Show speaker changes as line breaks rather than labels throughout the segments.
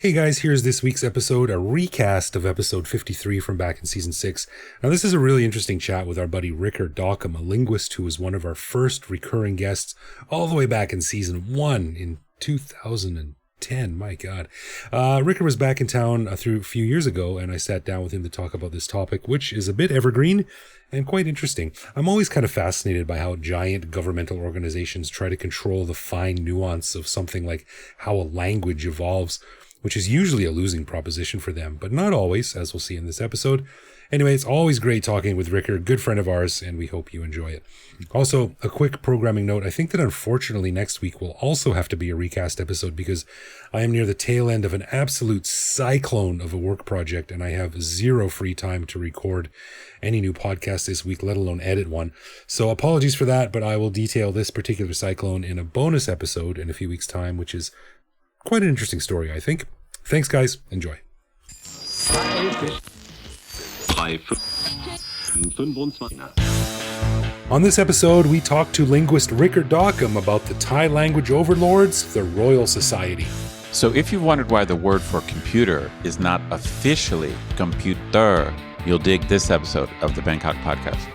Hey guys, here's this week's episode, a recast of episode 53 from back in season 6. Now this is a really interesting chat with our buddy Rikker Dockum, a linguist who was one of our first recurring guests all the way back in season 1 in 2010. My God. Rikker was back in town a few years ago, and I sat down with him to talk about this topic, which is a bit evergreen and quite interesting. I'm always kind of fascinated by how giant governmental organizations try to control the fine nuance of something like how a language evolves, which is usually a losing proposition for them, but not always, as we'll see in this episode. Anyway, it's always great talking with Rikker, good friend of ours, and we hope you enjoy it. Also, a quick programming note. I think that unfortunately next week will also have to be a recast episode because I am near the tail end of an absolute cyclone of a work project, and I have zero free time to record any new podcast this week, let alone edit one. So apologies for that, but I will detail this particular cyclone in a bonus episode in a few weeks' time, which is quite an interesting story, I think. Thanks, guys. Enjoy. On this episode, we talk to linguist Rikker Dockum about the Thai language overlords, the Royal Society.
So if you wondered why the word for computer is not officially com-pu-TER, you'll dig this episode of the Bangkok Podcast.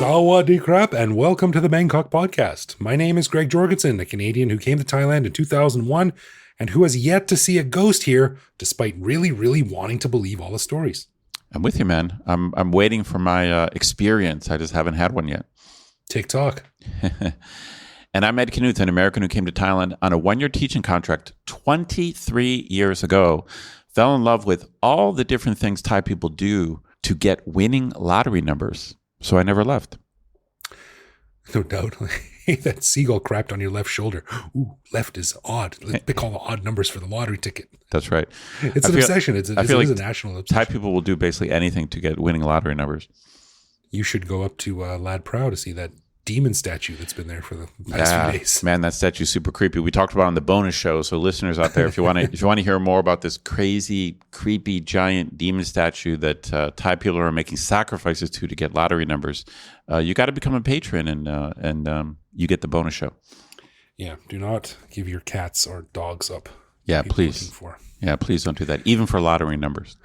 Sawadee krap, and welcome to the Bangkok Podcast. My name is Greg Jorgensen, a Canadian who came to Thailand in 2001 and who has yet to see a ghost here, despite really wanting to believe all the stories.
I'm with you, man. I'm waiting for my experience. I just haven't had one yet.
TikTok.
And I'm Ed Knuth, an American who came to Thailand on a one-year teaching contract 23 years ago. Fell in love with all the different things Thai people do to get winning lottery numbers. So I never left.
No doubt. That seagull crapped on your left shoulder. Ooh, left is odd. They call the odd numbers for the lottery ticket.
That's right.
It's an obsession. It is a national obsession.
Thai people will do basically anything to get winning lottery numbers.
You should go up to Lad Prow to see that demon statue that's been there for the past few days.
Man, that statue's super creepy. We talked about it on the bonus show. So listeners out there, if you want to hear more about this crazy, creepy, giant demon statue that Thai people are making sacrifices to get lottery numbers, you got to become a patron, and you get the bonus show.
Yeah, do not give your cats or dogs up.
Yeah, please. Yeah, please don't do that, even for lottery numbers.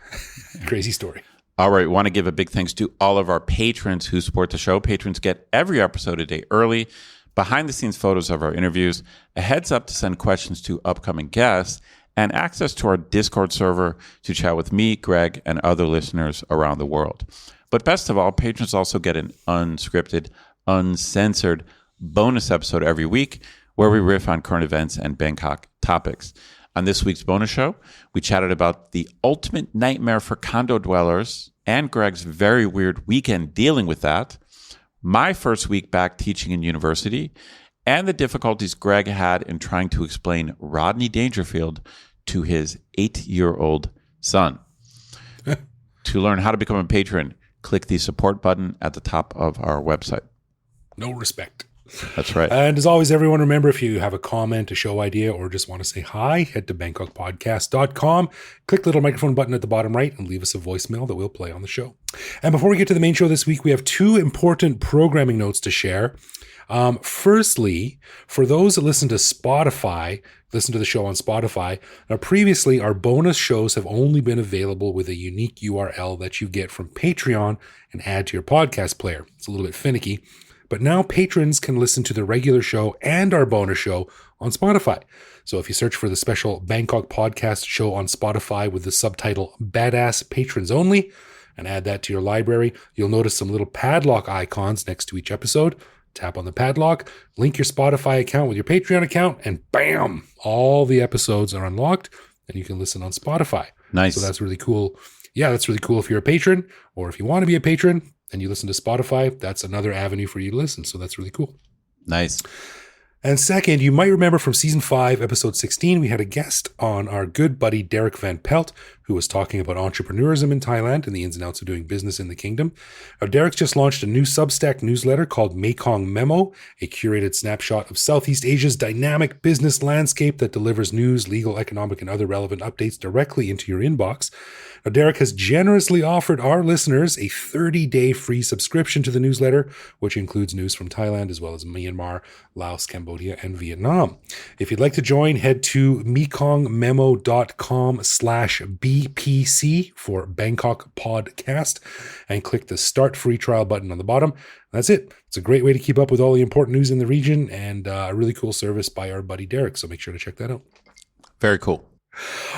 Crazy story.
All right, we want to give a big thanks to all of our patrons who support the show. Patrons get every episode a day early, behind-the-scenes photos of our interviews, a heads up to send questions to upcoming guests, and access to our Discord server to chat with me, Greg, and other listeners around the world. But best of all, patrons also get an unscripted, uncensored bonus episode every week where we riff on current events and Bangkok topics. On this week's bonus show, we chatted about the ultimate nightmare for condo dwellers and Greg's very weird weekend dealing with that, my first week back teaching in university, and the difficulties Greg had in trying to explain Rodney Dangerfield to his 8-year-old son. To learn how to become a patron, click the support button at the top of our website.
No respect.
That's right.
And as always, everyone, remember, if you have a comment, a show idea, or just want to say hi, head to bangkokpodcast.com, click the little microphone button at the bottom right, and leave us a voicemail that we'll play on the show. And before we get to the main show this week, we have two important programming notes to share. Firstly, for those that listen to the show on Spotify, now previously our bonus shows have only been available with a unique URL that you get from Patreon and add to your podcast player. It's a little bit finicky. But now patrons can listen to the regular show and our bonus show on Spotify. So if you search for the special Bangkok Podcast show on Spotify with the subtitle Badass Patrons Only and add that to your library, you'll notice some little padlock icons next to each episode. Tap on the padlock, link your Spotify account with your Patreon account, and bam, all the episodes are unlocked and you can listen on Spotify.
Nice.
So that's really cool. Yeah, that's really cool if you're a patron, or if you want to be a patron and you listen to Spotify, that's another avenue for you to listen. So that's really cool.
Nice.
And second, you might remember from season 5, episode 16, we had a guest on, our good buddy Derek Van Pelt, who was talking about entrepreneurism in Thailand and the ins and outs of doing business in the kingdom. Now, Derek's just launched a new Substack newsletter called Mekong Memo, a curated snapshot of Southeast Asia's dynamic business landscape that delivers news, legal, economic, and other relevant updates directly into your inbox. Now, Derek has generously offered our listeners a 30-day free subscription to the newsletter, which includes news from Thailand as well as Myanmar, Laos, Cambodia, and Vietnam. If you'd like to join, head to mekongmemo.com/BPC for Bangkok Podcast and click the Start Free Trial button on the bottom. That's it. It's a great way to keep up with all the important news in the region and a really cool service by our buddy Derek, so make sure to check that out.
Very cool.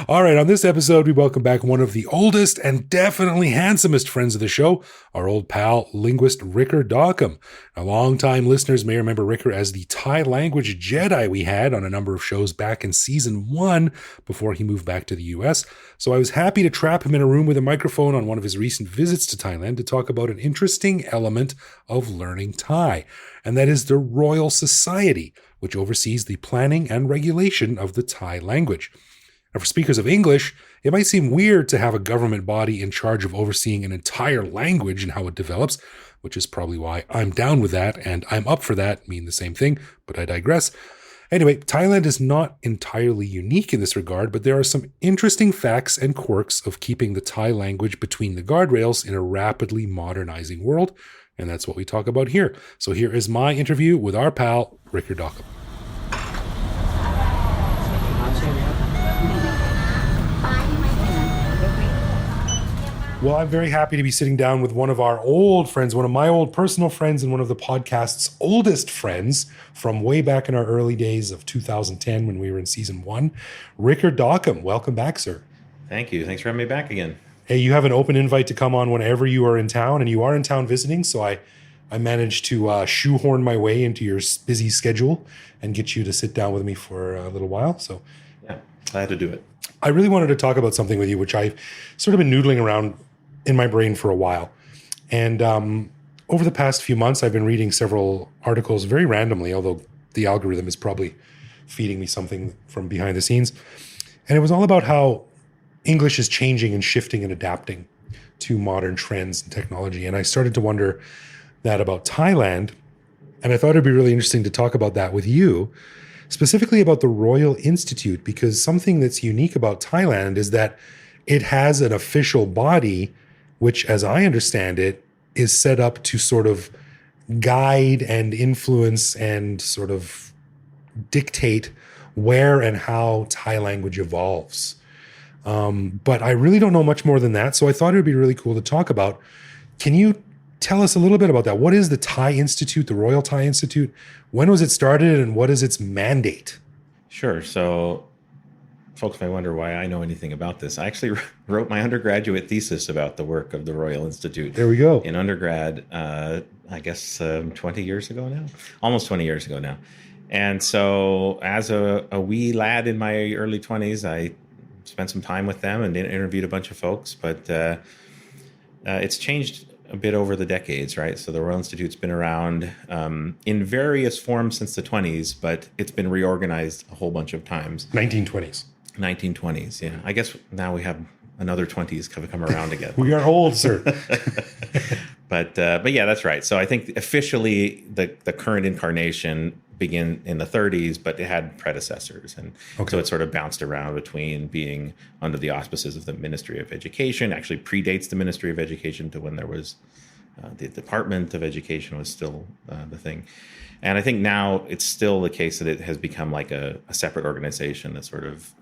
All right, on this episode, we welcome back one of the oldest and definitely handsomest friends of the show, our old pal, linguist Rikker Dockum. Now, longtime listeners may remember Rikker as the Thai language Jedi we had on a number of shows back in season 1 before he moved back to the US. So I was happy to trap him in a room with a microphone on one of his recent visits to Thailand to talk about an interesting element of learning Thai, and that is the Royal Society, which oversees the planning and regulation of the Thai language. Now, for speakers of English, it might seem weird to have a government body in charge of overseeing an entire language and how it develops, which is probably why I'm down with that and I'm up for that mean the same thing, but I digress. Anyway, Thailand is not entirely unique in this regard, but there are some interesting facts and quirks of keeping the Thai language between the guardrails in a rapidly modernizing world, and that's what we talk about here. So here is my interview with our pal, Rikker Dockum. Well, I'm very happy to be sitting down with one of our old friends, one of my old personal friends and one of the podcast's oldest friends from way back in our early days of 2010 when we were in season 1, Rikker Dockum. Welcome back, sir.
Thank you. Thanks for having me back again.
Hey, you have an open invite to come on whenever you are in town, and you are in town visiting, so I managed to shoehorn my way into your busy schedule and get you to sit down with me for a little while. So
yeah, glad to do it.
I really wanted to talk about something with you, which I've sort of been noodling around in my brain for a while. And over the past few months, I've been reading several articles very randomly, although the algorithm is probably feeding me something from behind the scenes. And it was all about how English is changing and shifting and adapting to modern trends and technology. And I started to wonder that about Thailand. And I thought it'd be really interesting to talk about that with you, specifically about the Royal Institute, because something that's unique about Thailand is that it has an official body which, as I understand it, is set up to sort of guide and influence and sort of dictate where and how Thai language evolves. But I really don't know much more than that, so I thought it would be really cool to talk about. Can you tell us a little bit about that? What is the Thai Institute, the Royal Thai Institute? When was it started, and what is its mandate?
Sure. So folks may wonder why I know anything about this. I actually wrote my undergraduate thesis about the work of the Royal Institute.
There we go.
In undergrad, I guess 20 years ago now, almost 20 years ago now. And so as a wee lad in my early 20s, I spent some time with them and interviewed a bunch of folks. But it's changed a bit over the decades, right? So the Royal Institute's been around in various forms since the 20s, but it's been reorganized a whole bunch of times.
1920s.
1920s, yeah. I guess now we have another 20s come around again.
We are old, sir.
But yeah, that's right. So I think officially the current incarnation began in the 30s, but it had predecessors. And so it sort of bounced around between being under the auspices of the Ministry of Education, actually predates the Ministry of Education to when there was the Department of Education was still the thing. And I think now it's still the case that it has become like a separate organization that sort of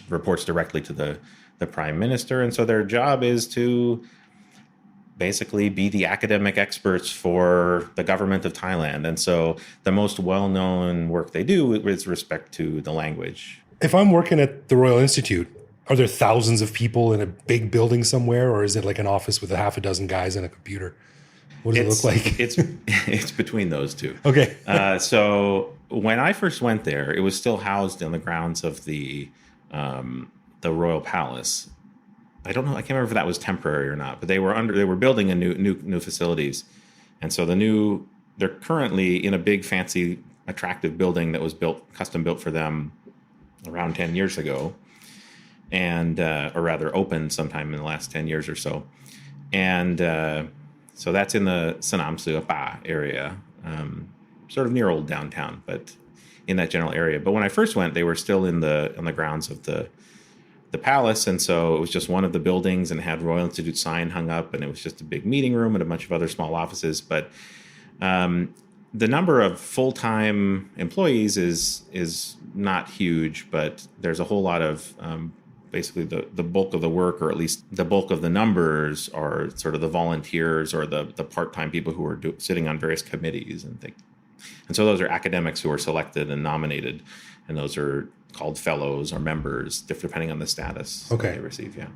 reports directly to the Prime Minister. And so their job is to basically be the academic experts for the government of Thailand. And so the most well-known work they do is with respect to the language. If
I'm working at the Royal Institute, are there thousands of people in a big building somewhere, or is it like an office with a half a dozen guys and a computer? What does it look like?
It's between those two.
Okay.
So when I first went there, it was still housed on the grounds of the Royal Palace. I don't know. I can't remember if that was temporary or not, but they were building a new facilities, and so they're currently in a big, fancy, attractive building that was custom built for them around 10 years ago. and or rather opened sometime in the last 10 years or so. And so that's in the Sanam Suapa area, sort of near old downtown, but in that general area. But when I first went, they were still on the grounds of the palace, and so it was just one of the buildings and had Royal Institute sign hung up, and it was just a big meeting room and a bunch of other small offices. But the number of full-time employees is not huge, but there's a whole lot of basically the bulk of the work, or at least the bulk of the numbers, are sort of the volunteers or the part-time people who are sitting on various committees and things. And so those are academics who are selected and nominated, and those are called fellows or members, depending on the status that they receive. Yeah.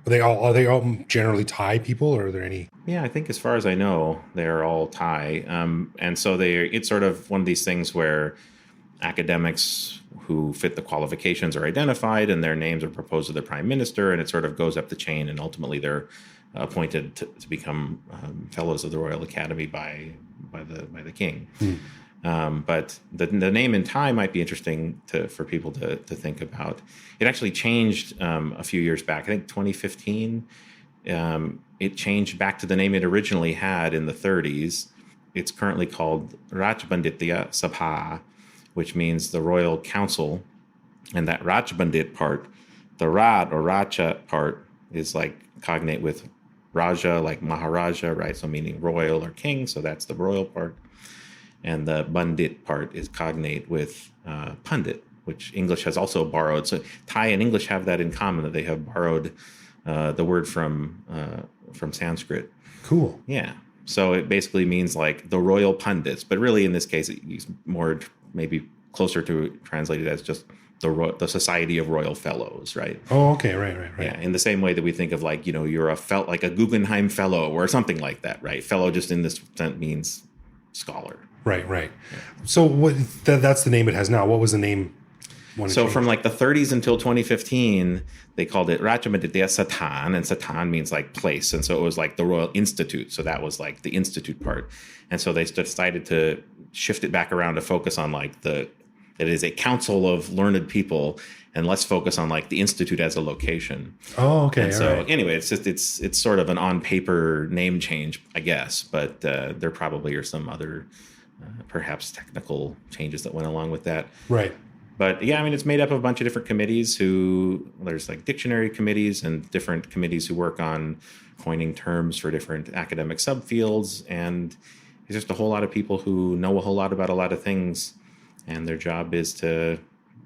Are they all generally Thai people, or are there any?
Yeah, I think as far as I know, they're all Thai. And so it's sort of one of these things where academics who fit the qualifications are identified and their names are proposed to the prime minister, and it sort of goes up the chain, and ultimately they're appointed to become fellows of the Royal Academy by the king. But the name in Thai might be interesting for people to think about. It actually changed a few years back. I think 2015. It changed back to the name it originally had in the 30s. It's currently called Rajbanditya Sabha, which means the Royal Council. And that Rajbandit part, the Raj or Raja part, is like cognate with Raja, like Maharaja, right? So meaning royal or king. So that's the royal part. And the Bandit part is cognate with Pundit, which English has also borrowed. So Thai and English have that in common, that they have borrowed the word from Sanskrit.
Cool.
Yeah. So it basically means like the royal pundits, but really in this case, it's more maybe closer to translated as just the Society of Royal Fellows, right?
Oh, okay, right.
Yeah, in the same way that we think of like, you're like a Guggenheim Fellow or something like that, right? Fellow just in this sense means scholar.
Right. Yeah. So that's the name it has now. What was the name?
So from like the 30s until 2015, they called it Rajameditya Satan, and Satan means like place. And so it was like the Royal Institute. So that was like the institute part. And so they decided to shift it back around to focus on like it is a council of learned people, and let's focus on like the institute as a location.
Oh, okay.
And so anyway, it's sort of an on paper name change, I guess, but there probably are some other perhaps technical changes that went along with that.
Right.
But yeah, I mean, it's made up of a bunch of different committees there's like dictionary committees and different committees who work on coining terms for different academic subfields. And it's just a whole lot of people who know a whole lot about a lot of things. And their job is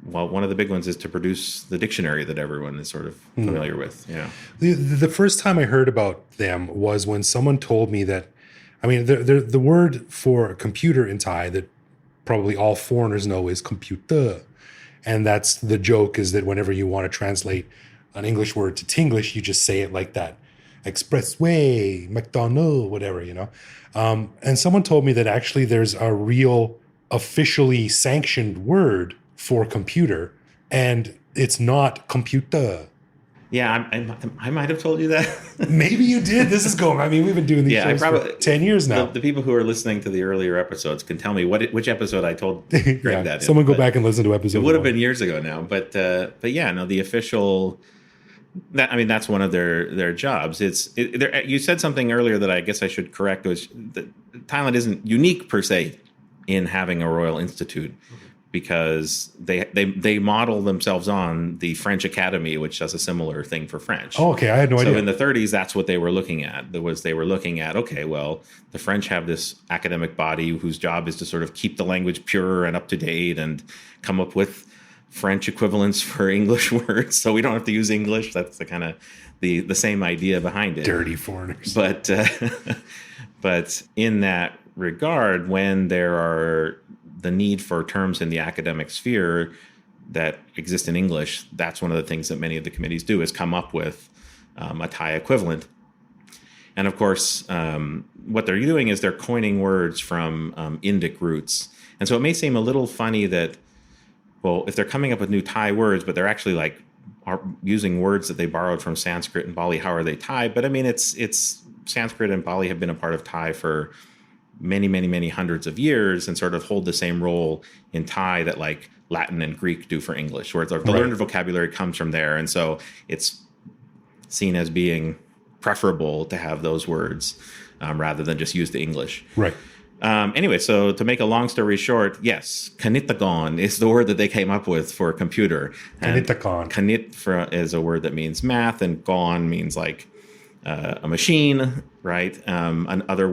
one of the big ones is to produce the dictionary that everyone is sort of familiar with. Yeah.
The first time I heard about them was when someone told me that, I mean, the word for computer in Thai that probably all foreigners know is com-pu-TER. And that's the joke, is that whenever you want to translate an English word to Tinglish, you just say it like that. Expressway, McDonald, whatever, And someone told me that actually there's a real officially sanctioned word for computer, and it's not computer.
Yeah, I might have told you that.
Maybe you did. This is going. I mean, we've been doing these shows for 10 years now.
The people who are listening to the earlier episodes can tell me which episode I told Greg that in.
Someone go back and listen to episode.
It would have been years ago now, but yeah, no, the official. That's one of their jobs. You said something earlier that I guess I should correct, was that Thailand isn't unique per se in having a Royal Institute, because they model themselves on the French Academy, which does a similar thing for French.
Oh, okay. I had no idea.
So in the 30s, that's what they were looking at. They were looking at, okay, well, the French have this academic body whose job is to sort of keep the language pure and up to date and come up with French equivalents for English words, so we don't have to use English. That's the kind of the same idea behind it.
Dirty foreigners.
But but in that regard, when there are the need for terms in the academic sphere that exist in English, that's one of the things that many of the committees do, is come up with a Thai equivalent. And of course, what they're doing is they're coining words from Indic roots. And so it may seem a little funny that, well, if they're coming up with new Thai words, but they're actually are using words that they borrowed from Sanskrit and Bali, how are they Thai? But I mean, it's Sanskrit and Bali have been a part of Thai for many, many, many hundreds of years, and sort of hold the same role in Thai that like Latin and Greek do for English, where the learned vocabulary comes from there. And so it's seen as being preferable to have those words rather than just use the English.
Right.
Anyway, so to make a long story short, yes, kanitagon is the word that they came up with for computer.
Kanitagon.
Kanit is a word that means math, and gon means like a machine, right? Another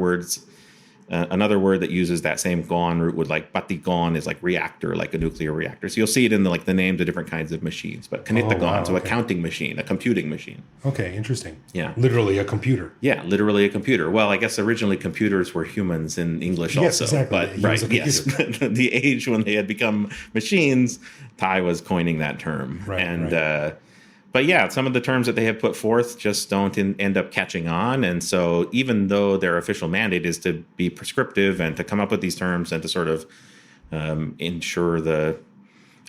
word that uses that same gon root would like batigon is like reactor, like a nuclear reactor. So you'll see it in the names of different kinds of machines. But kanitagon, a counting machine, a computing machine.
Okay, interesting.
Yeah.
Literally a computer.
Yeah, literally a computer. Well, I guess originally computers were humans in English
yes,
also.
Exactly.
But yes, the age when they had become machines, Thai was coining that term.
Right,
and but yeah, some of the terms that they have put forth just don't end up catching on. And so even though their official mandate is to be prescriptive and to come up with these terms and to sort of ensure the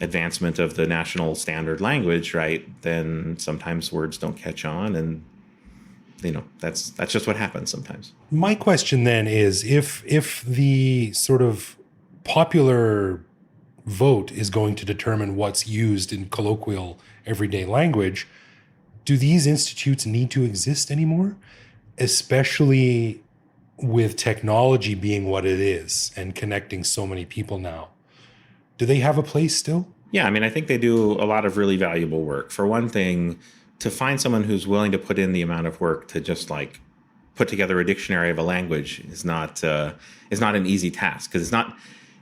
advancement of the national standard language, right, then sometimes words don't catch on. And, that's just what happens sometimes.
My question then is, if the sort of popular vote is going to determine what's used in colloquial everyday language, do these institutes need to exist anymore? Especially with technology being what it is and connecting so many people now. Do they have a place still?
Yeah, I mean, I think they do a lot of really valuable work. For one thing, to find someone who's willing to put in the amount of work to just like put together a dictionary of a language is not an easy task, because it's not,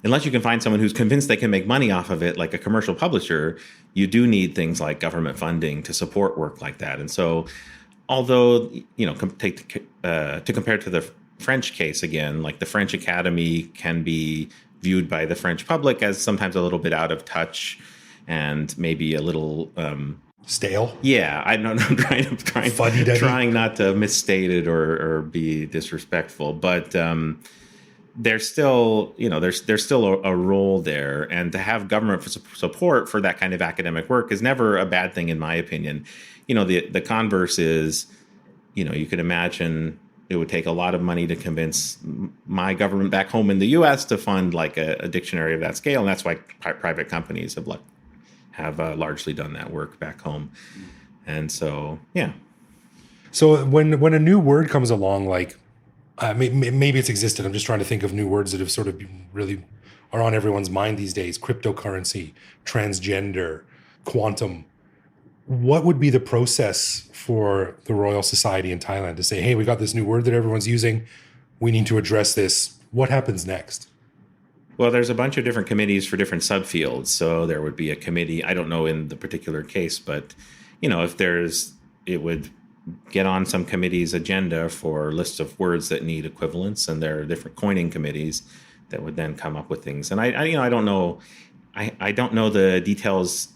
unless you can find someone who's convinced they can make money off of it, like a commercial publisher, you do need things like government funding to support work like that. And so, although, to compare to the French case again, like the French Academy can be viewed by the French public as sometimes a little bit out of touch and maybe a little
stale.
Yeah, I'm trying not to misstate it or be disrespectful, but there's still, there's still a role there, and to have government support for that kind of academic work is never a bad thing, in my opinion. The converse is, you could imagine it would take a lot of money to convince my government back home in the U.S. to fund like a dictionary of that scale, and that's why private companies have largely done that work back home. And so, yeah.
So when a new word comes along, like maybe it's existed. I'm just trying to think of new words that have sort of really are on everyone's mind these days: cryptocurrency, transgender, quantum. What would be the process for the Royal Society in Thailand to say, hey, we got this new word that everyone's using, we need to address this? What happens next?
Well, there's a bunch of different committees for different subfields. So there would be a committee, I don't know in the particular case, but, it would get on some committee's agenda for lists of words that need equivalents, and there are different coining committees that would then come up with things. And I don't know the details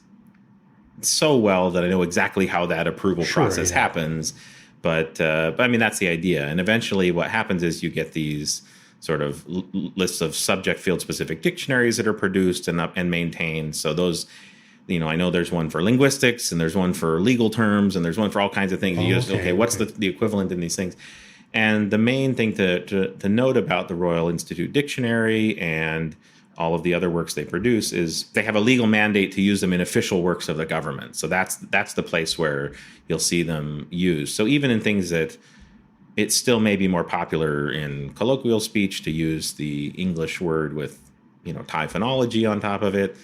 so well that I know exactly how that approval process happens, but I mean, that's the idea. And eventually what happens is you get these sort of lists of subject field specific dictionaries that are produced and maintained. So those, I know there's one for linguistics, and there's one for legal terms, and there's one for all kinds of things. What's the equivalent in these things? And the main thing to note about the Royal Institute Dictionary and all of the other works they produce is they have a legal mandate to use them in official works of the government. So that's the place where you'll see them used. So even in things that it still may be more popular in colloquial speech to use the English word with, Thai phonology on top of it,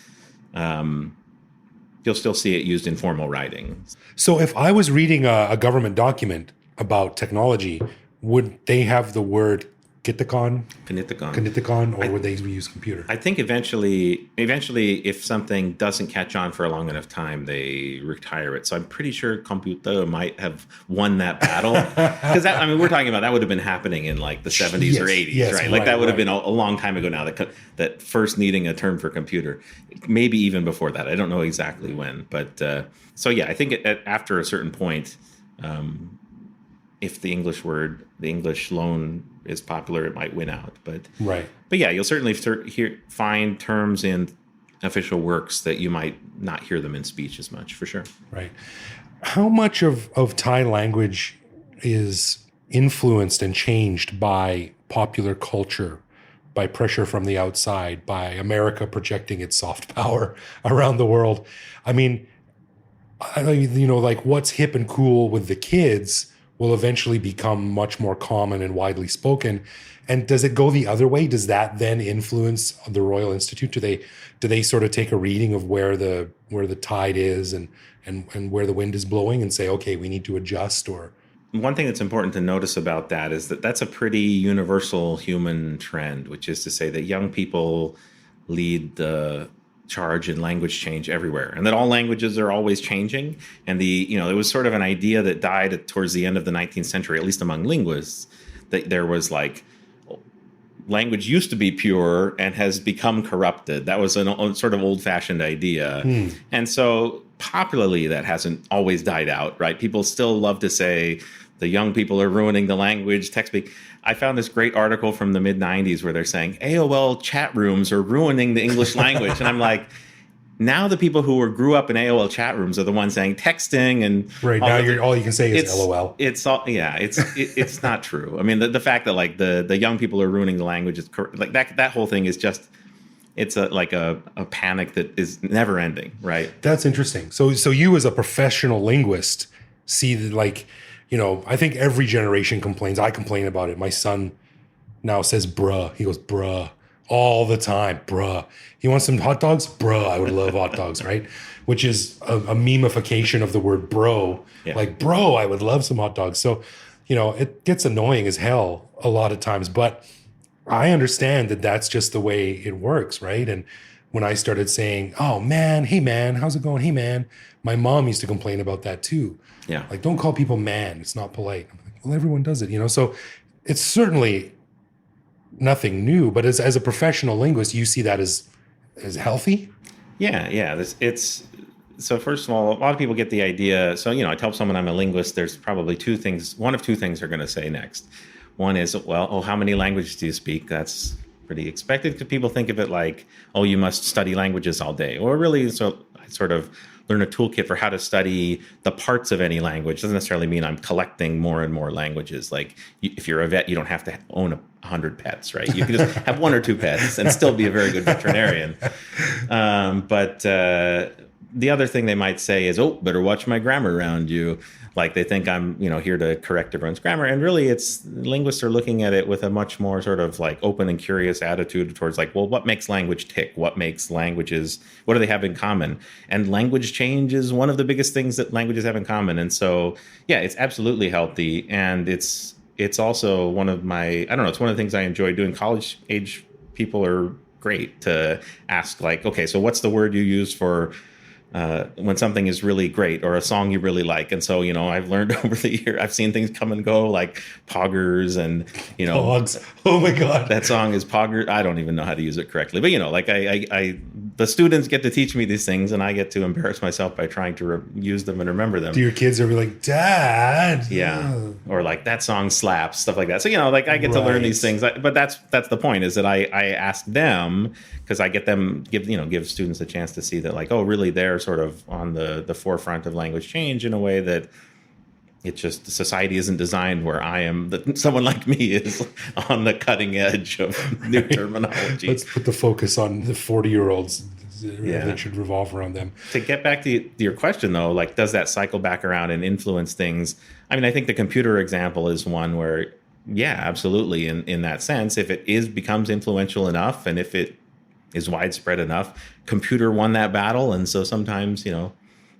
you'll still see it used in formal writing.
So if I was reading a government document about technology, would they have the word Kanitagon, or would they use computer?
I think eventually, if something doesn't catch on for a long enough time, they retire it. So I'm pretty sure com-pu-TER might have won that battle, because we're talking about that would have been happening in like the 70s or 80s, right? Like that would have been a long time ago now. That first needing a term for computer, maybe even before that. I don't know exactly when, but so yeah, I think after a certain point. If the English loan is popular, it might win out. But yeah, you'll certainly find terms in official works that you might not hear them in speech as much, for sure.
Right. How much of Thai language is influenced and changed by popular culture by pressure from the outside, by America projecting its soft power around the world. I mean, like what's hip and cool with the kids will eventually become much more common and widely spoken. And does it go the other way? Does that then influence the Royal Institute? Do they sort of take a reading of where the tide is and where the wind is blowing and say, okay, we need to adjust? Or
one thing that's important to notice about that is that that's a pretty universal human trend, which is to say that young people lead the charge in language change everywhere, and that all languages are always changing. And it was sort of an idea that died towards the end of the 19th century, at least among linguists, that there was like language used to be pure and has become corrupted. That was a sort of old-fashioned idea. And so popularly, that hasn't always died out, right? People still love to say the young people are ruining the language, text speak. I found this great article from the mid-90s where they're saying AOL chat rooms are ruining the English language. And I'm like, now the people who grew up in AOL chat rooms are the ones saying texting and
right now all you can say is LOL.
It's all it's not true. I mean, the fact that like the young people are ruining the language is like that whole thing is just it's a panic that is never ending, right?
That's interesting. So you as a professional linguist see that, like, I think every generation complains. I complain about it. My son now says bruh. He goes bruh all the time. Bruh. He wants some hot dogs? Bruh. I would love hot dogs, right? Which is a memification of the word bro. Yeah. Like, bro, I would love some hot dogs. So, it gets annoying as hell a lot of times. But I understand that that's just the way it works, right? And when I started saying, oh, man, hey, man, how's it going? Hey, man. My mom used to complain about that too.
Yeah.
Like, don't call people man. It's not polite. I'm like, well, everyone does it, So it's certainly nothing new. But as a professional linguist, you see that as healthy?
Yeah. So first of all, a lot of people get the idea. So, I tell someone I'm a linguist, there's probably one of two things they're going to say next. One is, well, how many languages do you speak? That's pretty expected because people think of it like, oh, you must study languages all day. Or really, so I sort of learn a toolkit for how to study the parts of any language. Doesn't necessarily mean I'm collecting more and more languages. Like if you're a vet, you don't have to own 100 pets, right? You can just have one or two pets and still be a very good veterinarian. But the other thing they might say is, oh, better watch my grammar around you. Like they think I'm, here to correct everyone's grammar. And really linguists are looking at it with a much more sort of like open and curious attitude towards like, well, what makes language tick? What makes languages, what do they have in common? And language change is one of the biggest things that languages have in common. And so, yeah, it's absolutely healthy. And it's also one of it's one of the things I enjoy doing. College age people are great to ask like, okay, so what's the word you use for when something is really great or a song you really like? And so, I've learned over the year, I've seen things come and go like poggers and,
Pogs. Oh my God.
That song is pogger. I don't even know how to use it correctly, but like I the students get to teach me these things and I get to embarrass myself by trying to use them and remember them.
Do your kids ever be like, Dad?
Yeah. Or like that song slaps, stuff like that. So, like I get to learn these things, but that's the point is that I ask them because I get them give students a chance to see that like, oh, really they're sort of on the forefront of language change in a way that it's just society isn't designed where I am, that someone like me is on the cutting edge of new terminology.
Let's put the focus on the 40-year-olds. That should revolve around them.
To get back to your question, though, like, does that cycle back around and influence things? I mean, I think the computer example is one where, yeah, absolutely. In that sense, if it becomes influential enough and if it is widespread enough, computer won that battle. And so sometimes,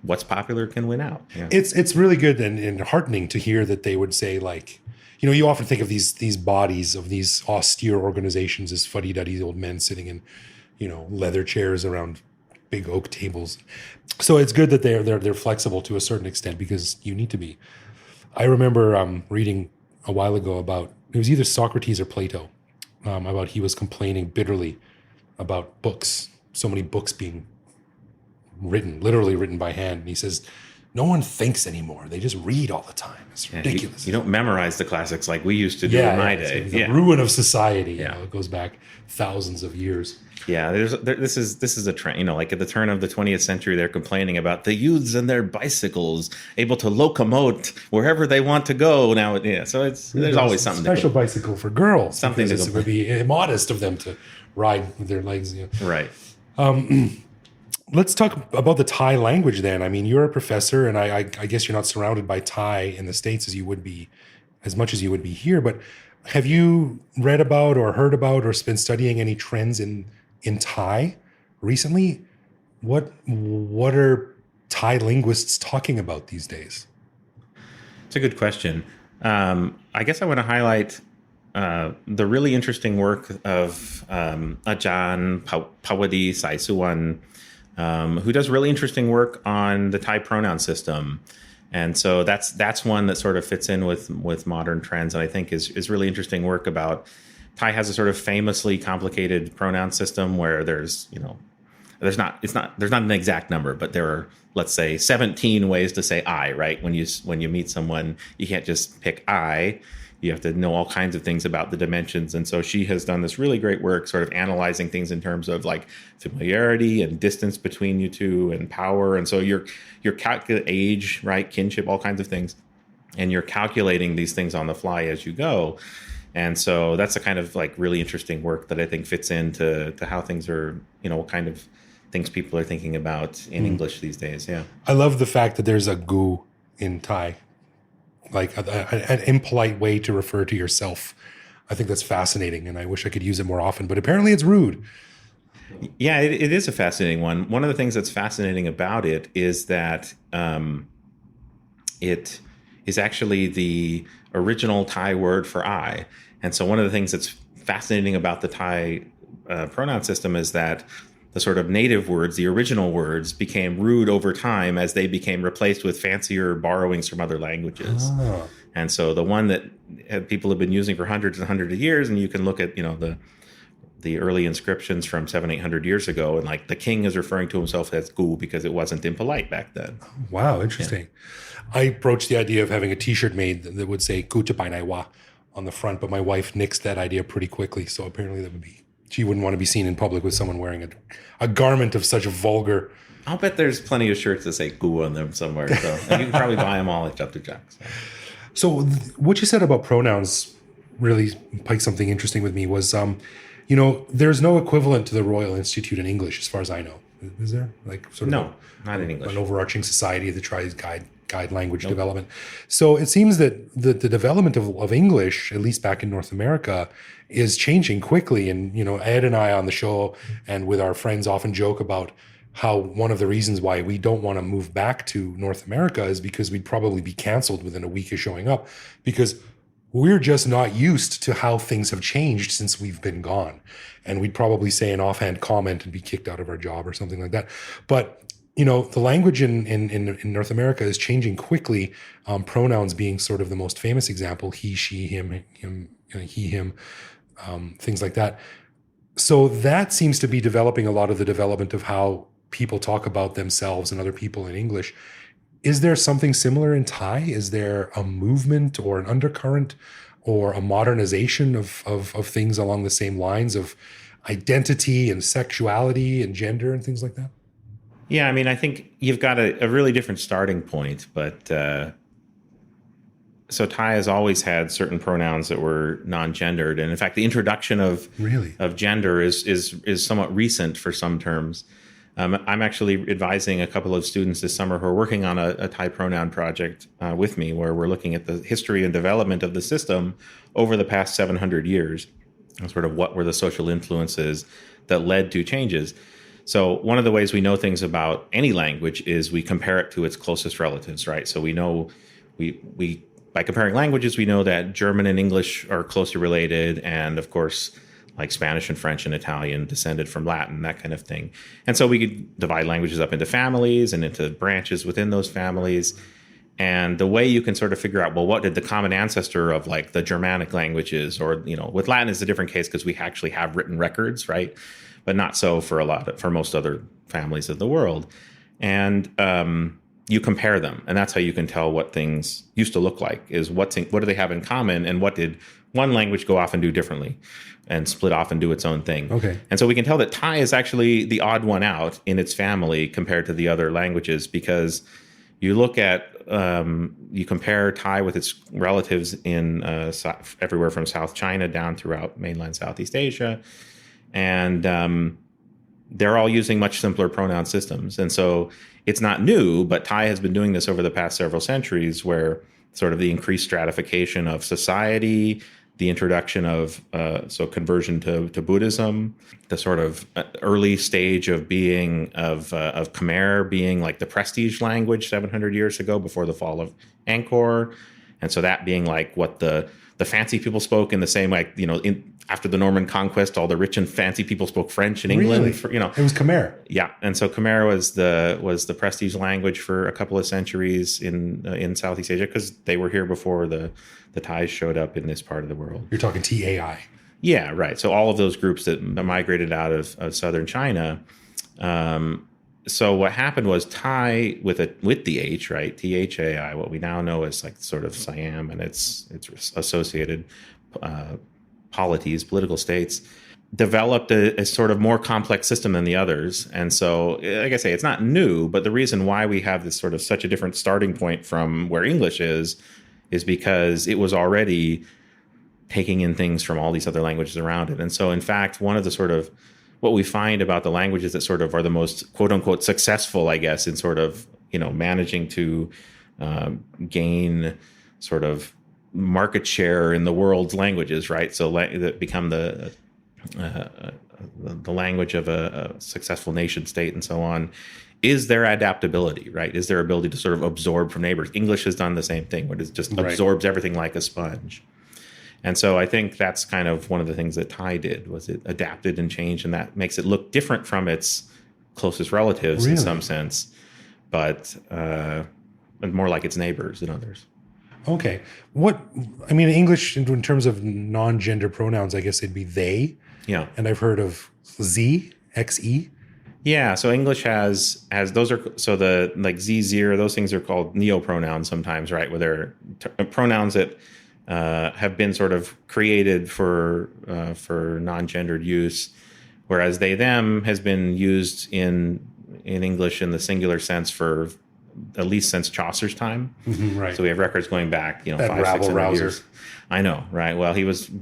what's popular can win out. Yeah.
It's really good and heartening to hear that they would say like, you often think of these bodies of these austere organizations as fuddy-duddy old men sitting in, leather chairs around big oak tables. So it's good that they're flexible to a certain extent because you need to be. I remember reading a while ago about, it was either Socrates or Plato, about he was complaining bitterly about books, so many books being literally written by hand. And he says, no one thinks anymore. They just read all the time. It's ridiculous.
You don't memorize the classics like we used to do in my day.
It's the ruin of society. It goes back thousands of years.
Yeah, this is a trend. Like at the turn of the 20th century, they're complaining about the youths and their bicycles able to locomote wherever they want to go. Now, yeah, so there's always something.
Special bicycle for girls.
Something
it would be immodest of them to ride with their legs.
Right.
Let's talk about the Thai language then. I mean, you're a professor, and I guess you're not surrounded by Thai in the States as much as you would be here. But have you read about or heard about or been studying any trends in Thai recently? What are Thai linguists talking about these days?
It's a good question. I guess I want to highlight the really interesting work of Ajahn Pawadi Saisuwan, who does really interesting work on the Thai pronoun system. And so that's one that sort of fits in with modern trends, and I think is really interesting work about Thai has a sort of famously complicated pronoun system where there's not an exact number, but there are, let's say, 17 ways to say I, right? When you meet someone, you can't just pick I. You have to know all kinds of things about the dimensions. And so she has done this really great work sort of analyzing things in terms of like familiarity and distance between you two and power. And so you're calculating age, right? Kinship, all kinds of things. And you're calculating these things on the fly as you go. And so that's a kind of like really interesting work that I think fits into how things are, what kind of things people are thinking about in English these days. Yeah.
I love the fact that there's a gu in Thai, like an impolite way to refer to yourself. I think that's fascinating, and I wish I could use it more often, but apparently it's rude.
Yeah, it is a fascinating one. One of the things that's fascinating about it is that it is actually the original Thai word for I. And so one of the things that's fascinating about the Thai pronoun system is that the sort of native words, the original words, became rude over time as they became replaced with fancier borrowings from other languages. Oh. And so the one that people have been using for hundreds and hundreds of years, and you can look at, the early inscriptions from 700-800 years ago, and like the king is referring to himself as gu because it wasn't impolite back then.
Wow, interesting. Yeah. I approached the idea of having a T-shirt made that would say "Gu Chapai Nai Wa" on the front, but my wife nixed that idea pretty quickly. So apparently she wouldn't want to be seen in public with someone wearing a garment of such vulgar.
I'll bet there's plenty of shirts that say "gu" on them somewhere. So you can probably buy them all at Dr. Jack's.
So what you said about pronouns really piked something interesting with me was, there's no equivalent to the Royal Institute in English, as far as I know. Is there?
No, not in English.
An overarching society that tries guide language development. So it seems that the development of English, at least back in North America, is changing quickly. And, Ed and I on the show and with our friends often joke about how one of the reasons why we don't want to move back to North America is because we'd probably be canceled within a week of showing up, because we're just not used to how things have changed since we've been gone. And we'd probably say an offhand comment and be kicked out of our job or something like that. But, the language in North America is changing quickly, pronouns being sort of the most famous example, he, she, him, he, him, things like that. So that seems to be developing a lot of the development of how people talk about themselves and other people in English. Is there something similar in Thai? Is there a movement or an undercurrent or a modernization of things along the same lines of identity and sexuality and gender and things like that?
Yeah, I mean, I think you've got a really different starting point, but so Thai has always had certain pronouns that were non-gendered, and in fact, the introduction of gender is somewhat recent for some terms. I'm actually advising a couple of students this summer who are working on a Thai pronoun project with me, where we're looking at the history and development of the system over the past 700 years, and sort of what were the social influences that led to changes. So one of the ways we know things about any language is we compare it to its closest relatives, right? So we know we by comparing languages, we know that German and English are closely related, and of course, like Spanish and French and Italian descended from Latin, that kind of thing. And so we could divide languages up into families and into branches within those families. And the way you can sort of figure out, well, what did the common ancestor of like the Germanic languages, or, with Latin is a different case because we actually have written records, right? But not so for most other families of the world. And you compare them, and that's how you can tell what things used to look like, is what do they have in common, and what did one language go off and do differently and split off and do its own thing.
Okay.
And so we can tell that Thai is actually the odd one out in its family compared to the other languages, because you look at, you compare Thai with its relatives in everywhere from South China down throughout mainland Southeast Asia, and they're all using much simpler pronoun systems. And so it's not new, but Thai has been doing this over the past several centuries, where sort of the increased stratification of society, the introduction of conversion to Buddhism, the sort of early stage of being of Khmer being like the prestige language 700 years ago before the fall of Angkor, and so that being like what the fancy people spoke in the same, like, after the Norman conquest, all the rich and fancy people spoke French in England.
Really? It was Khmer.
Yeah, and so Khmer was the prestige language for a couple of centuries in Southeast Asia, because they were here before the Thais showed up in this part of the world.
You're talking TAI.
Yeah, right. So all of those groups that migrated out of southern China. So what happened was Thai with the H, right? THAI, what we now know as like sort of Siam and its associated polities, political states, developed a sort of more complex system than the others. And so, like I say, it's not new, but the reason why we have this sort of such a different starting point from where English is because it was already taking in things from all these other languages around it. And so, in fact, one of the sort of what we find about the languages that sort of are the most quote unquote successful, I guess, in sort of, managing to gain sort of market share in the world's languages, right? So that become the language of a successful nation state and so on, is their adaptability, right? Is their ability to sort of absorb from neighbors. English has done the same thing, where it just absorbs everything like a sponge. And so I think that's kind of one of the things that Thai did, was it adapted and changed, and that makes it look different from its closest relatives in some sense, but more like its neighbors than others.
Okay. English in terms of non-gender pronouns, I guess it'd be they.
Yeah.
And I've heard of Z, XE.
Yeah. So English has those are, so the like Z, zero, those things are called neopronouns sometimes, right? Where they're pronouns that have been sort of created for non-gendered use, whereas they, them has been used in English in the singular sense for at least since Chaucer's time.
Right.
So we have records going back,
500-600 years.
I know, right? Well,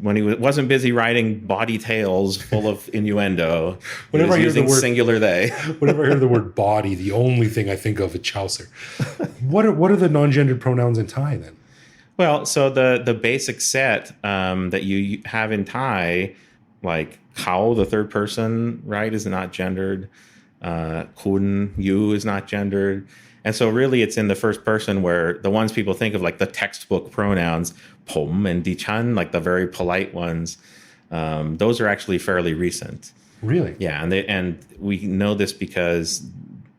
when he wasn't busy writing bawdy tales full of innuendo,
whenever I hear
using
the word
singular they.
Whenever I hear the word body, the only thing I think of is Chaucer. What are the non-gendered pronouns in Thai then?
Well, so the basic set that you have in Thai, like Khao, the third person, right, is not gendered. Kun, you is not gendered. And so really it's in the first person, where the ones people think of, like the textbook pronouns, pom and dichan, like the very polite ones, those are actually fairly recent.
Really?
Yeah, and we know this because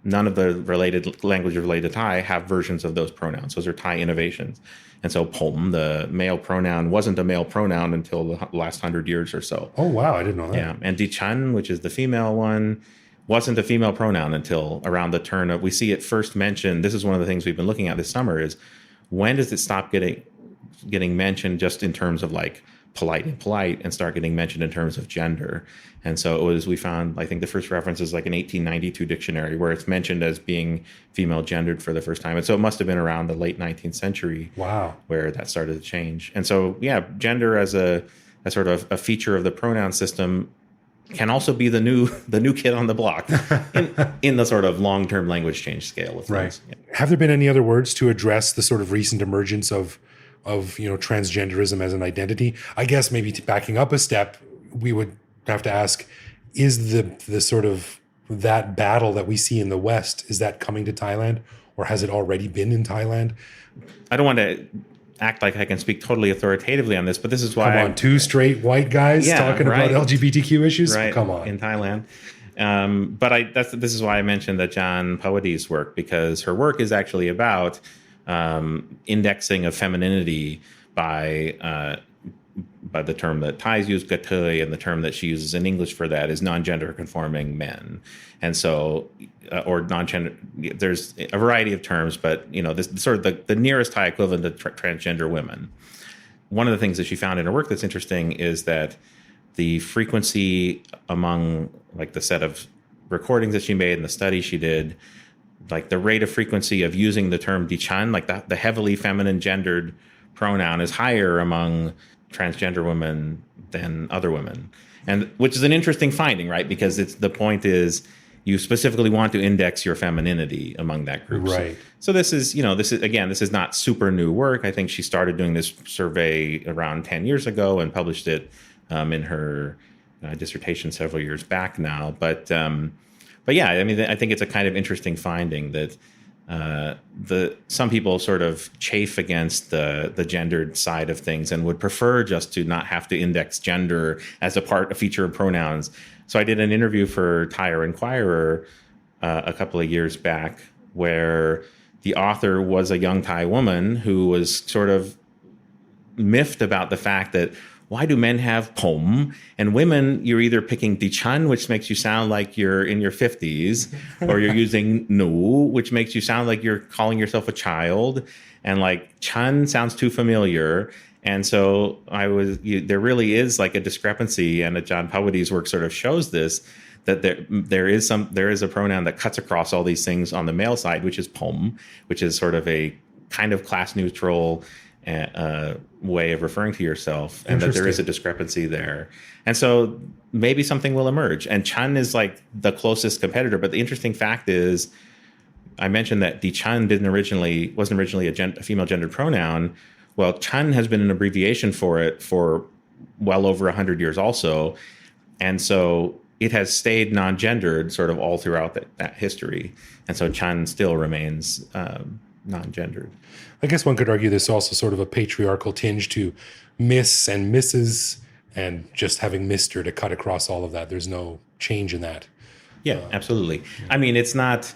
none of the related languages related to Thai have versions of those pronouns. Those are Thai innovations. And so pom, the male pronoun, wasn't a male pronoun until the last 100 years or so.
Oh, wow. I didn't know that.
Yeah. And dichan, which is the female one, wasn't a female pronoun until around the turn of, we see it first mentioned. This is one of the things we've been looking at this summer, is when does it stop getting mentioned just in terms of like polite and start getting mentioned in terms of gender. And so we found, I think the first reference is like an 1892 dictionary where it's mentioned as being female gendered for the first time. And so it must have been around the late 19th century.
Wow. Where
that started to change. And so, yeah, gender as a sort of a feature of the pronoun system can also be the new kid on the block in the sort of long-term language change scale of things.
Right.
Yeah.
Have there been any other words to address the sort of recent emergence of transgenderism as an identity? I guess maybe backing up a step, we would have to ask, is the sort of that battle that we see in the West, is that coming to Thailand, or has it already been in Thailand?
I don't want to act like I can speak totally authoritatively on this, but this is why.
Come on, two straight white guys talking about LGBTQ issues?
Right,
come on.
In Thailand. But this is why I mentioned that John Pawadi's work, because her work is actually about indexing of femininity by by the term that Thais use, gatoy, and the term that she uses in English for that is non-gender conforming men. And so, or non-gender, there's a variety of terms, but this sort of the nearest Thai equivalent to transgender women. One of the things that she found in her work that's interesting is that the frequency among like the set of recordings that she made and the study she did, like the rate of frequency of using the term dichan, like the heavily feminine gendered pronoun, is higher among transgender women than other women, and which is an interesting finding, right? Because the point is you specifically want to index your femininity among that group,
right?
So this is this is not super new work. I think she started doing this survey around 10 years ago and published it in her dissertation several years back now. But yeah, I mean, I think it's a kind of interesting finding that some people sort of chafe against the gendered side of things and would prefer just to not have to index gender as a feature of pronouns. So I did an interview for Tyre Inquirer a couple of years back where the author was a young Thai woman who was sort of miffed about the fact that why do men have pom and women, you're either picking dichan, which makes you sound like you're in your 50s, or you're using nu, which makes you sound like you're calling yourself a child, and like chan sounds too familiar. And so there really is like a discrepancy, and John Pawadi's work sort of shows this, that there is a pronoun that cuts across all these things on the male side, which is pom, which is sort of a kind of class neutral way of referring to yourself, and that there is a discrepancy there. And so maybe something will emerge. And chan is like the closest competitor. But the interesting fact is, I mentioned that dichan wasn't originally a female gendered pronoun. Well, chan has been an abbreviation for it for well over 100 years also. And so it has stayed non-gendered sort of all throughout that history. And so chan still remains non-gendered.
I guess one could argue there's also sort of a patriarchal tinge to Miss and Mrs. and just having Mr. to cut across all of that. There's no change in that.
Yeah, absolutely. I mean, it's not,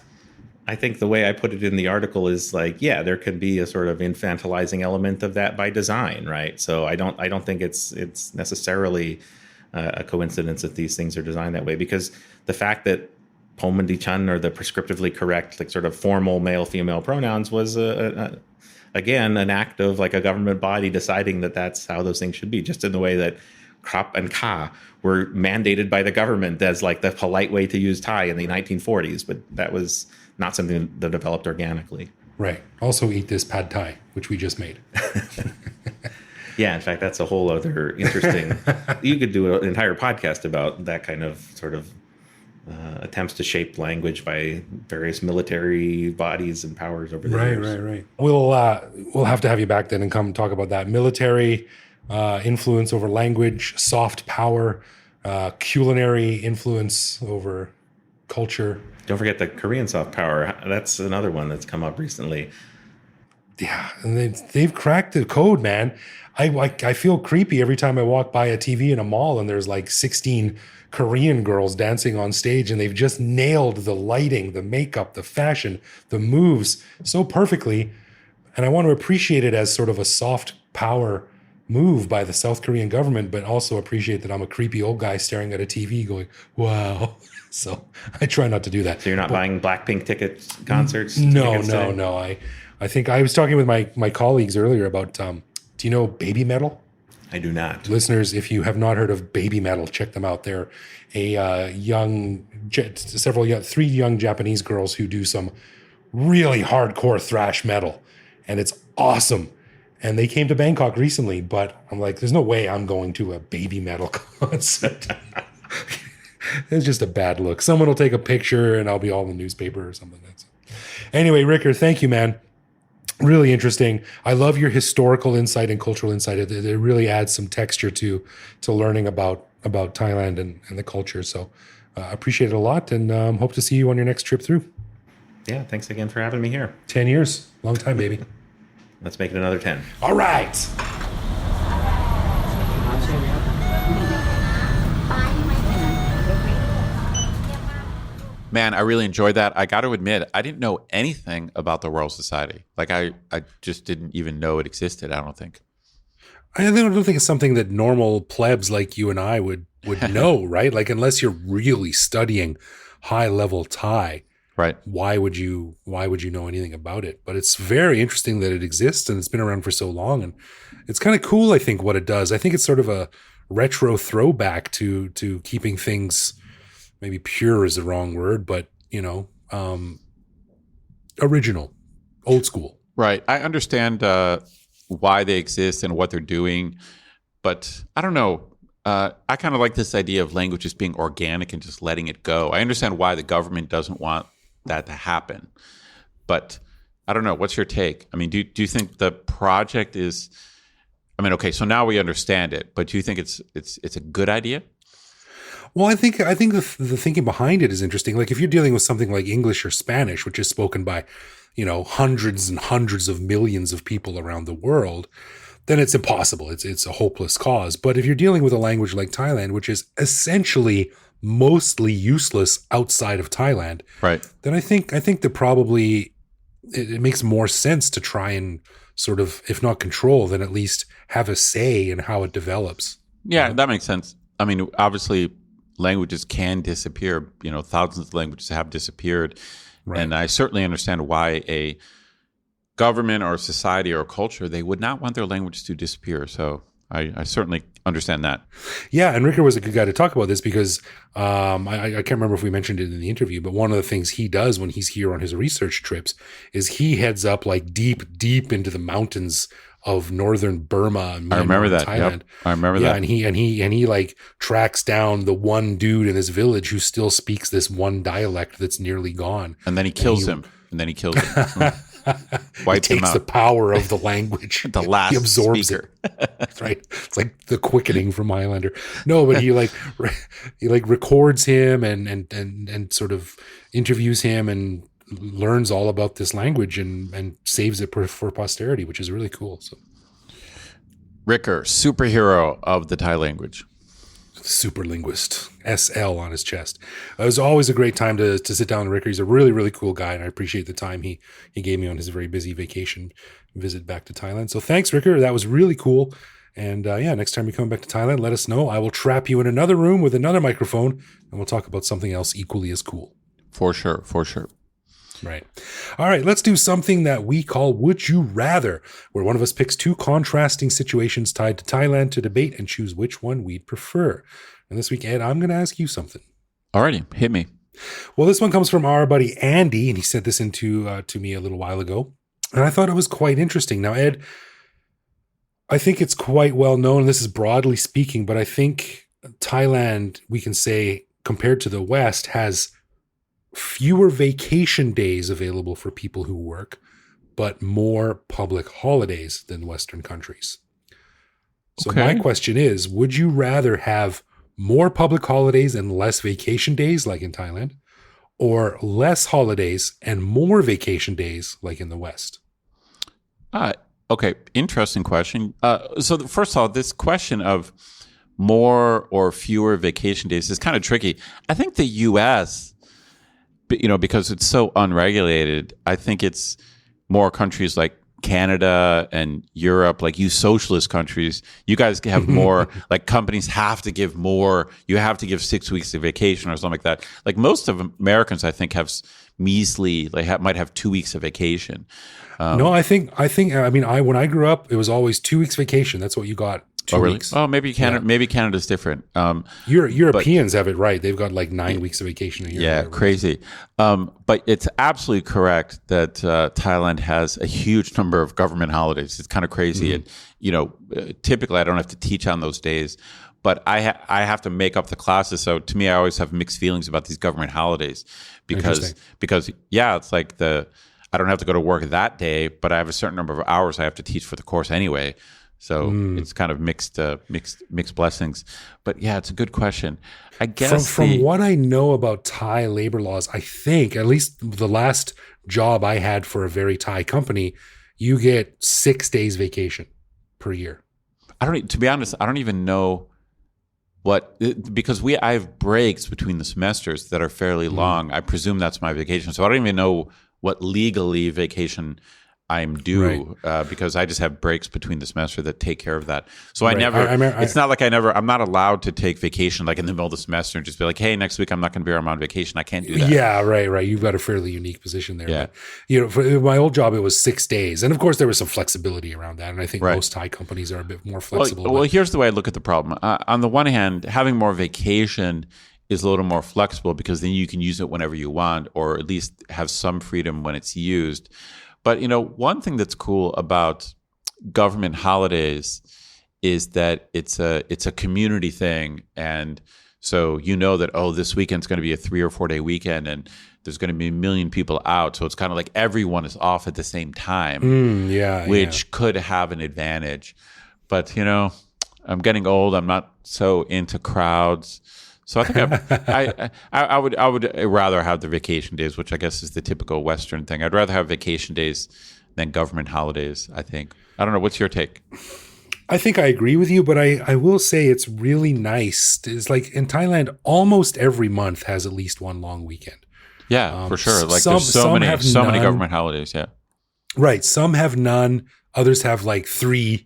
I think the way I put it in the article is like, yeah, there can be a sort of infantilizing element of that by design, right? So I don't think it's necessarily a coincidence that these things are designed that way, because the fact that pom and dichan are the prescriptively correct, like sort of formal male-female pronouns was again, an act of like a government body deciding that that's how those things should be, just in the way that krap and ka were mandated by the government as like the polite way to use Thai in the 1940s. But that was not something that developed organically.
Right. Also eat this pad Thai, which we just made.
Yeah, in fact, that's a whole other interesting, you could do an entire podcast about that kind of sort of attempts to shape language by various military bodies and powers over the years.
Right. We'll have to have you back then and come talk about that. Military influence over language, soft power, culinary influence over culture.
Don't forget the Korean soft power. That's another one that's come up recently.
Yeah, and they've cracked the code, man. I feel creepy every time I walk by a TV in a mall and there's like 16 Korean girls dancing on stage, and they've just nailed the lighting, the makeup, the fashion, the moves so perfectly. And I want to appreciate it as sort of a soft power move by the South Korean government, but also appreciate that I'm a creepy old guy staring at a TV going, wow. So I try not to do that.
So you're not buying Blackpink concerts?
No. I think I was talking with my colleagues earlier about, do you know baby metal?
I do not.
Listeners, if you have not heard of baby metal, check them out. They're three young Japanese girls who do some really hardcore thrash metal, and it's awesome. And they came to Bangkok recently, but I'm like, there's no way I'm going to a baby metal concert. It's just a bad look. Someone will take a picture and I'll be all in the newspaper or something. Anyway, Rikker, thank you, man. Really interesting. I love your historical insight and cultural insight. It really adds some texture to learning about Thailand and the culture. So appreciate it a lot, and hope to see you on your next trip through.
Yeah, thanks again for having me here.
10 years. Long time, baby.
Let's make it another 10.
All right.
Man, I really enjoyed that. I got to admit, I didn't know anything about the Royal Society. Like I just didn't even know it existed, I don't think.
I don't think it's something that normal plebs like you and I would know, right? Like, unless you're really studying high level Thai,
Right.
why would you know anything about it? But it's very interesting that it exists and it's been around for so long, and it's kind of cool. I think what it does. I think it's sort of a retro throwback to keeping things, maybe pure is the wrong word, but original, old school.
Right. I understand why they exist and what they're doing, but I don't know. I kind of like this idea of language just being organic and just letting it go. I understand why the government doesn't want that to happen, but I don't know. What's your take? I mean, do you think the project is? I mean, okay, so now we understand it, but do you think it's a good idea?
Well, I think the thinking behind it is interesting. Like, if you're dealing with something like English or Spanish, which is spoken by, hundreds and hundreds of millions of people around the world, then it's impossible. It's a hopeless cause. But if you're dealing with a language like Thailand, which is essentially mostly useless outside of Thailand,
right,
then I think that probably it makes more sense to try and sort of, if not control, then at least have a say in how it develops.
Yeah, that makes sense. I mean, obviously, languages can disappear. Thousands of languages have disappeared. Right. And I certainly understand why a government or a society or a culture, they would not want their language to disappear. So I certainly understand that.
Yeah, and Rikker was a good guy to talk about this because I can't remember if we mentioned it in the interview, but one of the things he does when he's here on his research trips is he heads up like deep into the mountains of northern Burma and Myanmar,
I remember that.
Thailand.
Yep. I remember that.
And he like tracks down the one dude in his village who still speaks this one dialect that's nearly gone.
And then he kills him.
He takes the power of the language.
The last
he absorbs
speaker.
It. Right. It's like the quickening from Highlander. No, but he records him and sort of interviews him and learns all about this language and saves it for posterity, which is really cool. So,
Rikker, superhero of the Thai language.
Super linguist, SL on his chest. It was always a great time to sit down with Rikker. He's a really, really cool guy, and I appreciate the time he gave me on his very busy vacation visit back to Thailand. So thanks, Rikker. That was really cool. And next time you come back to Thailand, let us know. I will trap you in another room with another microphone, and we'll talk about something else equally as cool.
For sure.
Right. All right, let's do something that we call Would You Rather, where one of us picks two contrasting situations tied to Thailand to debate and choose which one we'd prefer. And this week, Ed, I'm going to ask you something.
Alrighty, hit me.
Well, this one comes from our buddy Andy, and he sent this to me a little while ago. And I thought it was quite interesting. Now, Ed, I think it's quite well known, and this is broadly speaking, but I think Thailand, we can say, compared to the West, has fewer vacation days available for people who work, but more public holidays than Western countries. So my question is, would you rather have more public holidays and less vacation days like in Thailand, or less holidays and more vacation days like in the West?
Okay, interesting question. So first of all, this question of more or fewer vacation days is kind of tricky. I think the U.S., because it's so unregulated, I think it's more countries like Canada and Europe, like you socialist countries, you guys have more, like companies have to give more. You have to give 6 weeks of vacation or something like that. Like most of Americans, I think, have measly, might have 2 weeks of vacation.
No, I think, when I grew up, it was always 2 weeks vacation. That's what you got. 2 weeks.
Oh, maybe Canada. Yeah. Maybe Canada's different.
Europeans have it right. They've got like 9 weeks of vacation a year.
Yeah, crazy. But it's absolutely correct that Thailand has a huge number of government holidays. It's kind of crazy, and typically I don't have to teach on those days, but I have to make up the classes. So to me, I always have mixed feelings about these government holidays because it's like I don't have to go to work that day, but I have a certain number of hours I have to teach for the course anyway. So it's kind of mixed blessings. But yeah, it's a good question. I guess
from what I know about Thai labor laws, I think at least the last job I had for a very Thai company, you get 6 days vacation per year.
To be honest, I don't even know because I have breaks between the semesters that are fairly long. I presume that's my vacation. So I don't even know what legally vacation I'm due because I just have breaks between the semester that take care of that. So I
Right.
never, it's not like I'm not allowed to take vacation like in the middle of the semester and just be like, hey, next week I'm not going to be I'm on vacation. I can't do that.
Yeah, right. You've got a fairly unique position there.
Yeah.
But, for my old job, it was 6 days. And of course, there was some flexibility around that. And I think most Thai companies are a bit more flexible.
Well, here's the way I look at the problem. On the one hand, having more vacation is a little more flexible because then you can use it whenever you want, or at least have some freedom when it's used. But, one thing that's cool about government holidays is that it's a community thing. And so that, this weekend's going to be a 3 or 4 day weekend and there's going to be 1 million people out. So it's kind of like everyone is off at the same time, which could have an advantage. But, I'm getting old. I'm not so into crowds. So I think I would rather have the vacation days, which I guess is the typical Western thing. I'd rather have vacation days than government holidays, I think. I don't know. What's your take?
I think I agree with you, but I will say it's really nice. It's like in Thailand, almost every month has at least one long weekend.
Yeah, for sure. Like there's so many government holidays. Yeah. Right.
Some have none. Others have like 3.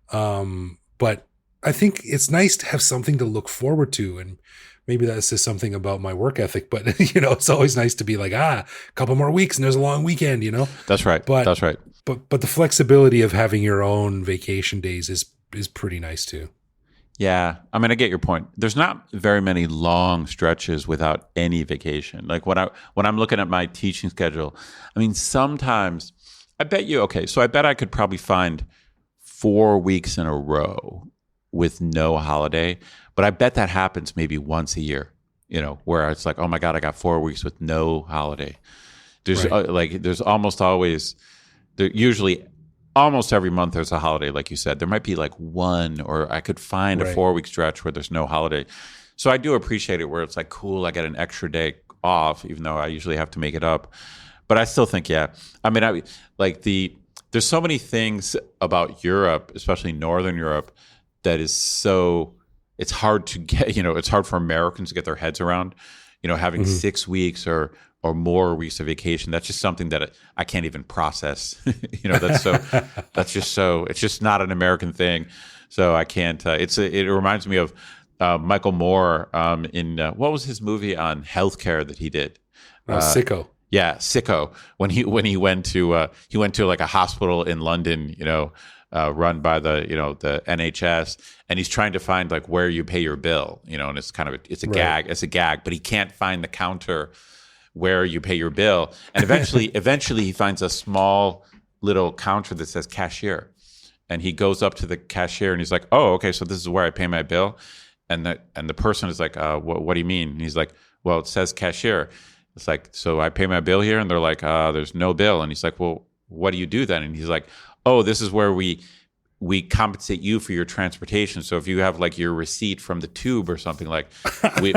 But I think it's nice to have something to look forward to. And maybe that says something about my work ethic, but it's always nice to be like, a couple more weeks and there's a long weekend,
That's right. That's right.
But the flexibility of having your own vacation days is pretty nice too.
Yeah. I mean, I get your point. There's not very many long stretches without any vacation. Like when I'm looking at my teaching schedule, I mean, sometimes I bet I could probably find 4 weeks in a row with no holiday, but I bet that happens maybe once a year, where it's like, oh my God, I got 4 weeks with no holiday. There's there's usually almost every month there's a holiday, like you said. There might be like one, or I could find a 4 week stretch where there's no holiday. So I do appreciate it where it's like, cool, I get an extra day off, even though I usually have to make it up. But I still think, there's so many things about Europe, especially Northern Europe, that is it's hard to get, it's hard for Americans to get their heads around, having 6 weeks or more weeks of vacation. That's just something that I can't even process. It's just not an American thing. So I can't, it reminds me of Michael Moore in, what was his movie on healthcare that he did?
Sicko.
Yeah, Sicko. When he went to like a hospital in London, run by the NHS, and he's trying to find like where you pay your bill, and it's kind of it's a gag, but he can't find the counter where you pay your bill, and eventually he finds a small little counter that says cashier, and he goes up to the cashier and he's like, oh, okay, so this is where I pay my bill, and the person is like, what do you mean? And he's like, well, it says cashier. It's like, so I pay my bill here, and they're like, there's no bill, and he's like, well, what do you do then? And he's like, oh, this is where we compensate you for your transportation. So if you have like your receipt from the tube or something, we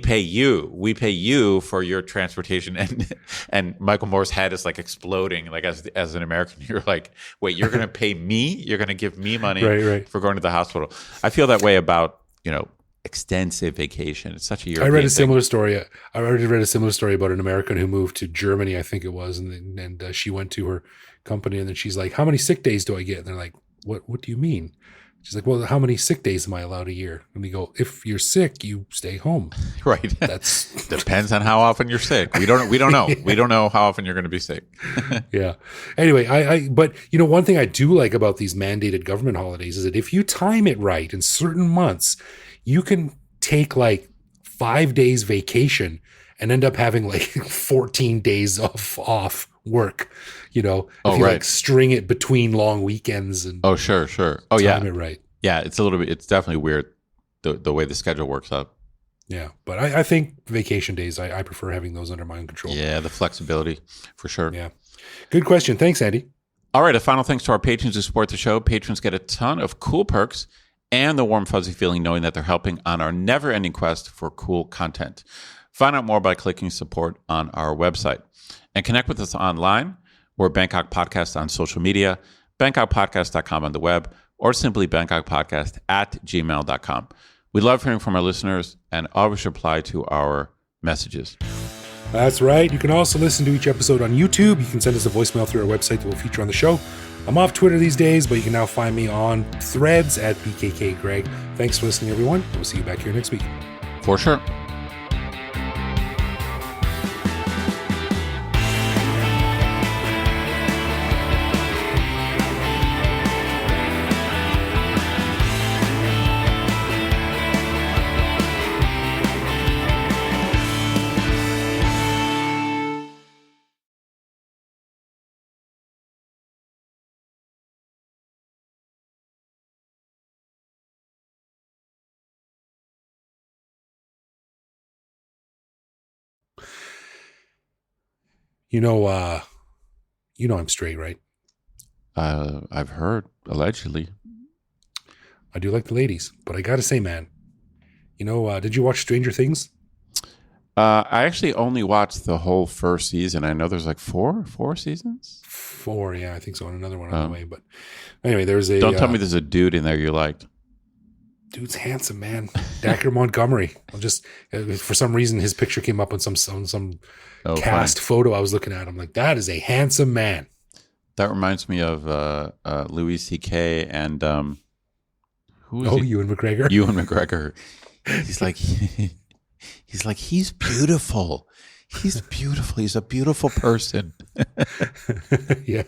pay you for your transportation. And Michael Moore's head is like exploding. Like as an American, you're like, wait, you're going to pay me? You're going to give me money for going to the hospital? I feel that way about, extensive vacation. It's such a European
I read a
thing.
similar story. I already read a similar story about an American who moved to Germany, I think it was, and she went to her company, and then she's like, how many sick days do I get? And they're like, what do you mean? She's like, well, how many sick days am I allowed a year? And we go, if you're sick, you stay home.
Right.
That's
depends on how often you're sick. We don't know.
Yeah.
We don't know how often you're going to be sick.
Yeah. Anyway, but one thing I do like about these mandated government holidays is that if you time it right in certain months, you can take like 5 days vacation and end up having like 14 days off work, if you like string it between long weekends and
sure.
time it right.
Yeah, it's definitely weird the way the schedule works out.
Yeah, but I think vacation days, I prefer having those under my own control.
Yeah, the flexibility for sure.
Yeah. Good question. Thanks, Andy.
All right, a final thanks to our patrons who support the show. Patrons get a ton of cool perks and the warm, fuzzy feeling knowing that they're helping on our never-ending quest for cool content. Find out more by clicking support on our website. And connect with us online. We're Bangkok Podcast on social media, bangkokpodcast.com on the web, or simply bangkokpodcast@gmail.com. We love hearing from our listeners and always reply to our messages.
That's right. You can also listen to each episode on YouTube. You can send us a voicemail through our website that we'll feature on the show. I'm off Twitter these days, but you can now find me on Threads at BKKGreg. Thanks for listening, everyone. We'll see you back here next week.
For sure.
You know I'm straight, right?
I've heard, allegedly.
I do like the ladies, but I gotta say, man, did you watch Stranger Things?
I actually only watched the whole first season. I know there's like four seasons?
4, yeah, I think so, and another one on the way. But anyway, there's a...
Don't tell me there's a dude in there you liked.
Dude's handsome, man. Dacre Montgomery. For some reason, his picture came up on some cast photo I was looking at. I'm like, that is a handsome man.
That reminds me of Louis C.K. and who is
Ewan McGregor.
Ewan McGregor. He's like, he's beautiful. He's beautiful. He's a beautiful person.
Yeah.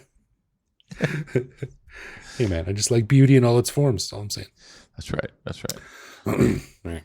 Hey, man, I just like beauty in all its forms. That's all I'm saying.
That's right.
All right.